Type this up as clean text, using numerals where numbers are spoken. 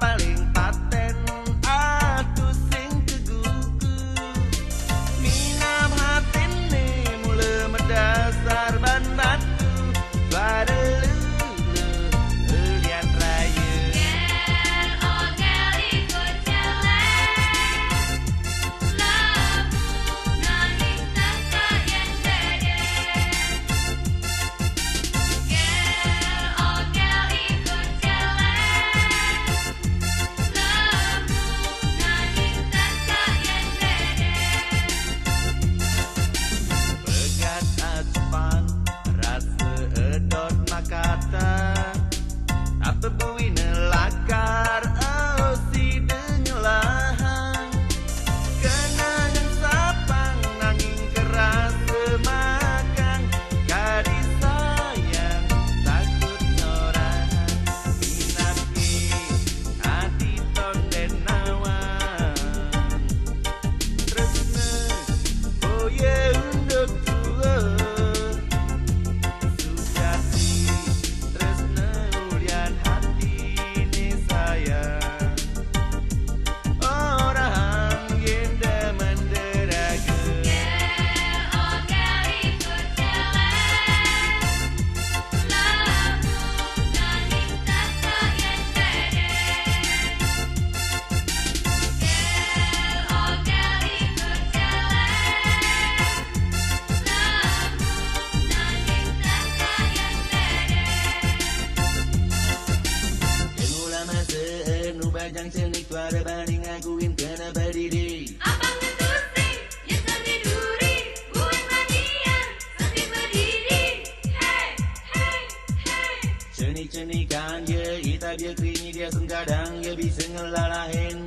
paling paten atuh sing kegugu minam hatine mule medasar ban batu barelu lian raya Gel oh gel ikut jalan lamun nanging tak yang gede Gel oh gel ikut jalan lamun nanging tak yang gede begat asupan rasa edot makata apa bui nelakar oh si denyelahan kenangan sapang nanging keras semakan gadis sayang takut norahan minapki hati tonden nawan tresna oh yeah unduk tua sujati tresna ulian hati ni sayang orang genda menderaga Gel oh gel ikut jalan lamun nanging tak yang gede Gel oh gel ikut jalan lamun nanging tak yang gede yang ulama seenu bajang cenik tuara banding akuin kena berdiri Abang ngetusing, ya sambil duri Gue mania, sambil berdiri Hey, hey, hey cenik-cenikan ya kita dia keringi dia sengkadang ya bisa ngelalahin